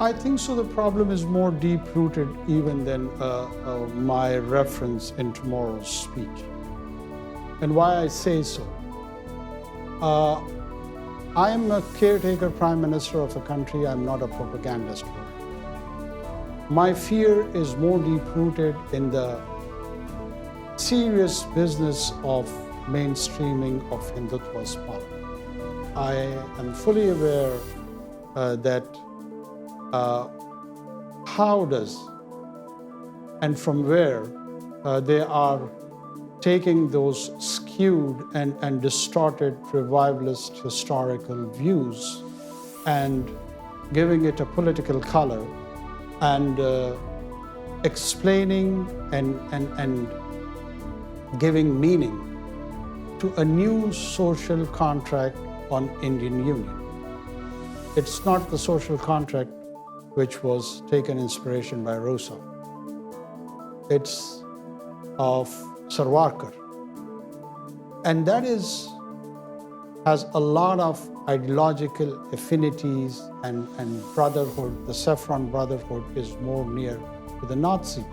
I think so. The problem is more deep-rooted even than my reference in tomorrow's speech. And why I say so? I am a caretaker prime minister of a country. I'm not a propagandist. My fear is more deep-rooted in the serious business of mainstreaming of Hindutva's politics. I am fully aware that how does and from where they are taking those skewed and distorted revivalist historical views and giving it a political color and explaining and giving meaning to a new social contract on Indian Union. It's not the social contract which was taken inspiration by Rosa. It's of Savarkar. And that has a lot of ideological affinities and brotherhood. The Saffron Brotherhood is more near to the Nazi.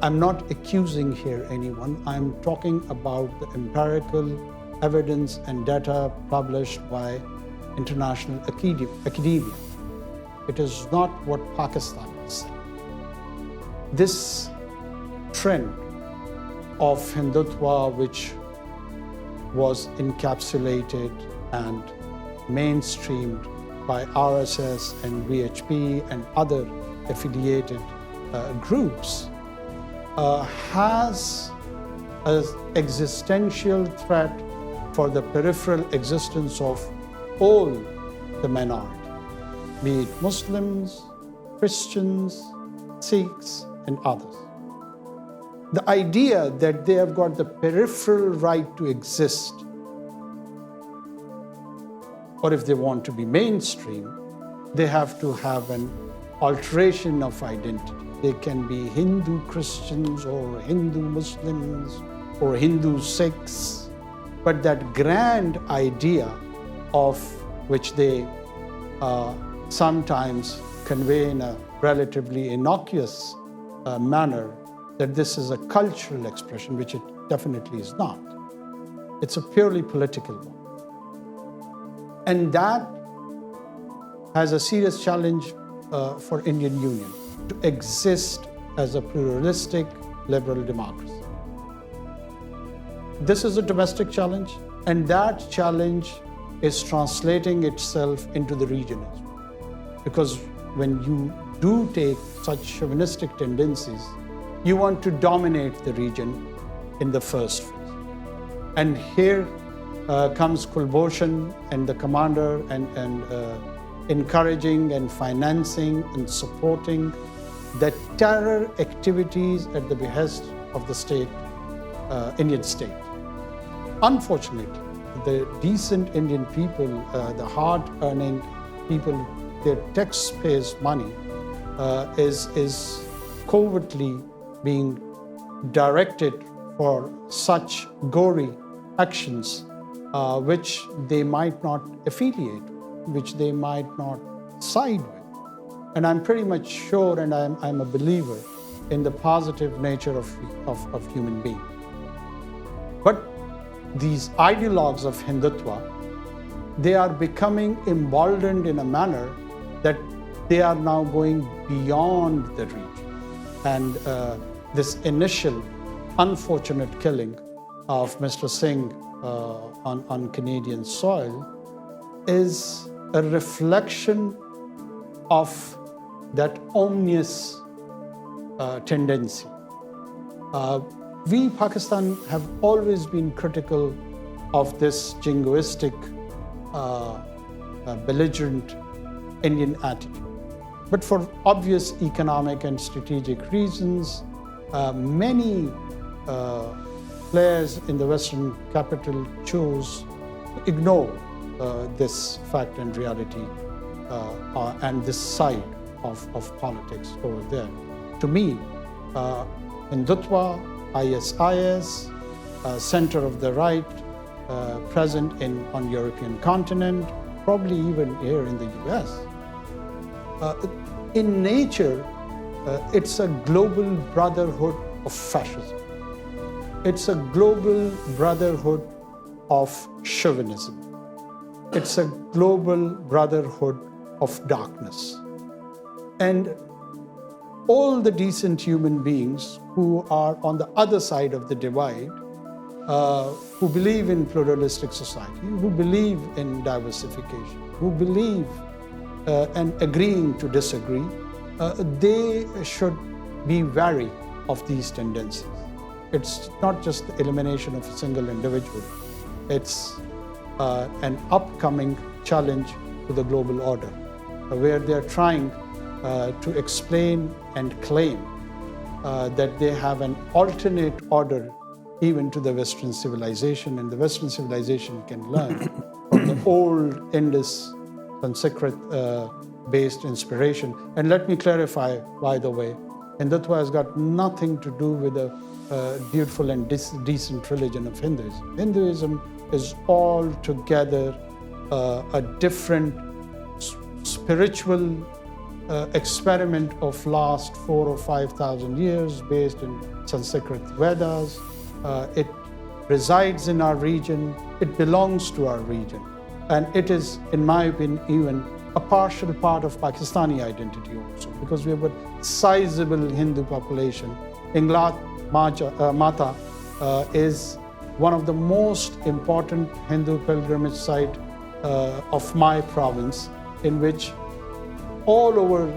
I'm not accusing here anyone. I'm talking about the empirical evidence and data published by international academia. It is not what Pakistan is saying. This trend of Hindutva, which was encapsulated and mainstreamed by RSS and VHP and other affiliated groups, has an existential threat for the peripheral existence of all the minority, be it Muslims, Christians, Sikhs, and others. The idea that they have got the peripheral right to exist, or if they want to be mainstream, they have to have an alteration of identity. They can be Hindu Christians or Hindu Muslims or Hindu Sikhs, but that grand idea of which they sometimes convey in a relatively innocuous manner, that this is a cultural expression, which it definitely is not. It's a purely political one. And that has a serious challenge for Indian Union to exist as a pluralistic liberal democracy. This is a domestic challenge, and that challenge is translating itself into the region as well. Because when you do take such chauvinistic tendencies, you want to dominate the region in the first phase. And here comes Kulbhushan and the commander and encouraging and financing and supporting the terror activities at the behest of the state, Indian state. Unfortunately, the decent Indian people, the hard-earning people, their taxpayers' money is covertly being directed for such gory actions which they might not affiliate with, which they might not side with. And I'm pretty much sure, and I'm a believer in the positive nature of human being. But these ideologues of Hindutva, they are becoming emboldened in a manner that they are now going beyond the region. And this initial unfortunate killing of Mr. Singh on Canadian soil is a reflection of that ominous tendency. We, Pakistan, have always been critical of this jingoistic, belligerent Indian attitude. But for obvious economic and strategic reasons, many players in the Western capital chose to ignore this fact and reality and this side of politics over there. To me, Hindutva, ISIS, center of the right, present on European continent, probably even here in the US, In nature, it's a global brotherhood of fascism. It's a global brotherhood of chauvinism. It's a global brotherhood of darkness. And all the decent human beings who are on the other side of the divide, who believe in pluralistic society, who believe in diversification, who believe and agreeing to disagree, they should be wary of these tendencies. It's not just the elimination of a single individual. It's an upcoming challenge to the global order, where they're trying to explain and claim that they have an alternate order even to the Western civilization, and the Western civilization can learn from the old Indus Sanskrit-based inspiration. And let me clarify, by the way, Hindutva has got nothing to do with the beautiful and decent religion of Hinduism. Hinduism is altogether a different spiritual experiment of last 4,000 or 5,000 years based in Sanskrit Vedas. It resides in our region, it belongs to our region, and it is, in my opinion, even a partial part of Pakistani identity also, because we have a sizable Hindu population. Inglat Mata is one of the most important Hindu pilgrimage site of my province, in which all over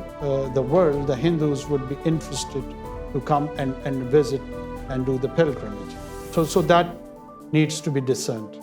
the world the Hindus would be interested to come and visit and do the pilgrimage. So that needs to be discerned.